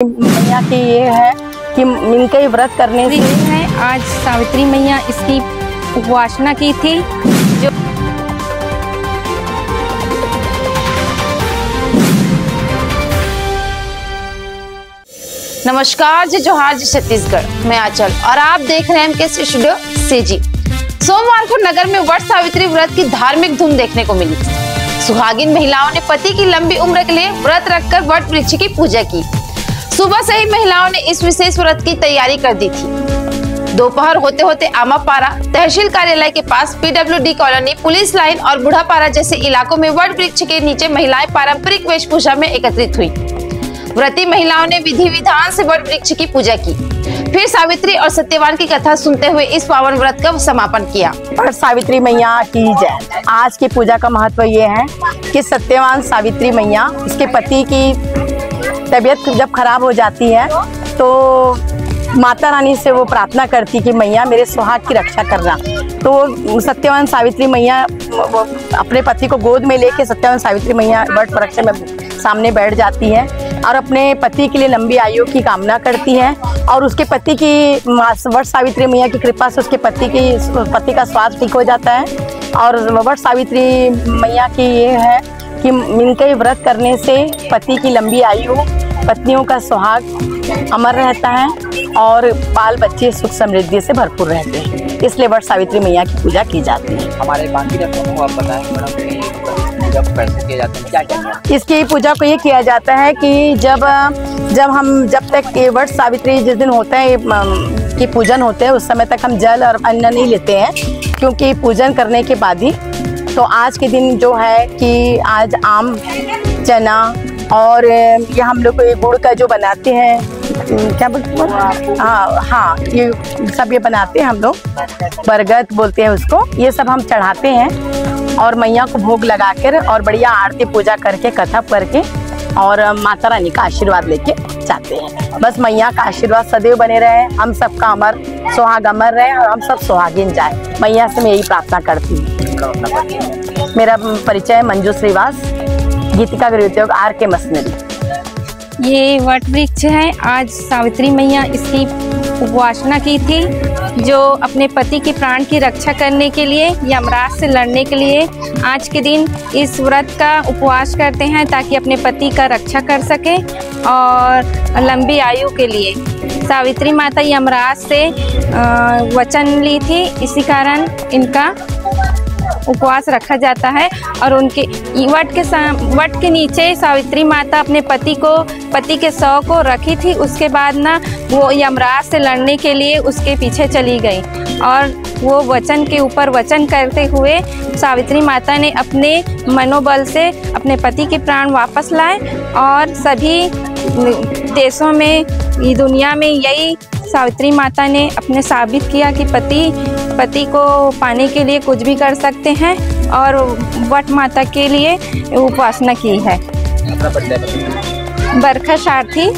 मैया की ये है कि इनके व्रत करने से है। आज सावित्री मैया इसकी उपासना की थी। जो नमस्कार जी, जोहार जी छत्तीसगढ़। मैं आंचल और आप देख रहे हैं एमके स्टूडियो से जी। सोमवार को नगर में वट सावित्री व्रत की धार्मिक धूम देखने को मिली। सुहागिन महिलाओं ने पति की लंबी उम्र के लिए व्रत रखकर वट वृक्ष की पूजा की। सुबह से ही महिलाओं ने इस विशेष व्रत की तैयारी कर दी थी। दोपहर होते होते आमापारा तहसील कार्यालय के पास पीडब्ल्यूडी कॉलोनी, पुलिस लाइन और बूढ़ापारा जैसे इलाकों में वट वृक्ष के नीचे महिलाएं पारंपरिक वेशभूषा में एकत्रित हुई। व्रती महिलाओं ने विधि विधान से वट वृक्ष की पूजा की, फिर सावित्री और सत्यवान की कथा सुनते हुए इस पावन व्रत का समापन किया। वट सावित्री मैया की जय। आज की पूजा का महत्व ये है कि सत्यवान सावित्री मैया, इसके पति की तबीयत जब खराब हो जाती है तो माता रानी से वो प्रार्थना करती कि मैया मेरे सुहाग की रक्षा करना। तो सत्यवान सावित्री मैया अपने पति को गोद में लेके सत्यवान सावित्री मैया वट वृक्ष में सामने बैठ जाती है और अपने पति के लिए लंबी आयु की कामना करती है। और उसके पति की वट सावित्री मैया की कृपा से उसके पति का स्वास्थ्य ठीक हो जाता है। और वट सावित्री मैया की ये है कि इनके व्रत करने से पति की लंबी आयु, पत्नियों का सुहाग अमर रहता है और बाल बच्चे सुख समृद्धि से भरपूर रहते हैं। इसलिए वट सावित्री मैया की पूजा की जाती है। हमारे बाकी रस्मों को आप बताएं मैडम, पूजा को कैसे किया जाता है, क्या क्या? इसकी पूजा को ये किया जाता है कि जब तक ये वट सावित्री जिस दिन होता है कि पूजन होते हैं, उस समय तक हम जल और अन्न नहीं लेते हैं, क्योंकि पूजन करने के बाद ही तो आज के दिन जो है कि आज आम, चना और ये हम लोग गुड़ का जो बनाते हैं, क्या बोलते हैं, हाँ ये सब ये बनाते हैं हम लोग, बरगद बोलते हैं उसको। ये सब हम चढ़ाते हैं और मैया को भोग लगाकर और बढ़िया आरती पूजा करके कथा करके और माता रानी का आशीर्वाद लेके जाते हैं। बस मैया का आशीर्वाद सदैव बने रहे, हम सबका अमर सुहाग अमर रहे और हम सब सुहागिन जाए। मैया से मैं यही प्रार्थना करती हूँ। मेरा परिचय मंजू श्रीवास, गीतिका गृह उद्योग, RK मशीनरी। ये वट वृक्ष है। आज सावित्री मैया इसकी उपासना की थी, जो अपने पति के प्राण की रक्षा करने के लिए, यमराज से लड़ने के लिए आज के दिन इस व्रत का उपवास करते हैं, ताकि अपने पति का रक्षा कर सके और लंबी आयु के लिए। सावित्री माता यमराज से वचन ली थी, इसी कारण इनका उपवास रखा जाता है। और उनके वट के नीचे सावित्री माता अपने पति के शव को रखी थी। उसके बाद ना वो यमराज से लड़ने के लिए उसके पीछे चली गई और वो वचन के ऊपर वचन करते हुए सावित्री माता ने अपने मनोबल से अपने पति के प्राण वापस लाए। और सभी देशों में, दुनिया में यही सावित्री माता ने अपने साबित किया कि पति को पाने के लिए कुछ भी कर सकते हैं और वट माता के लिए उपासना की है। अपना परिचय बताइए। बरखा सारथी।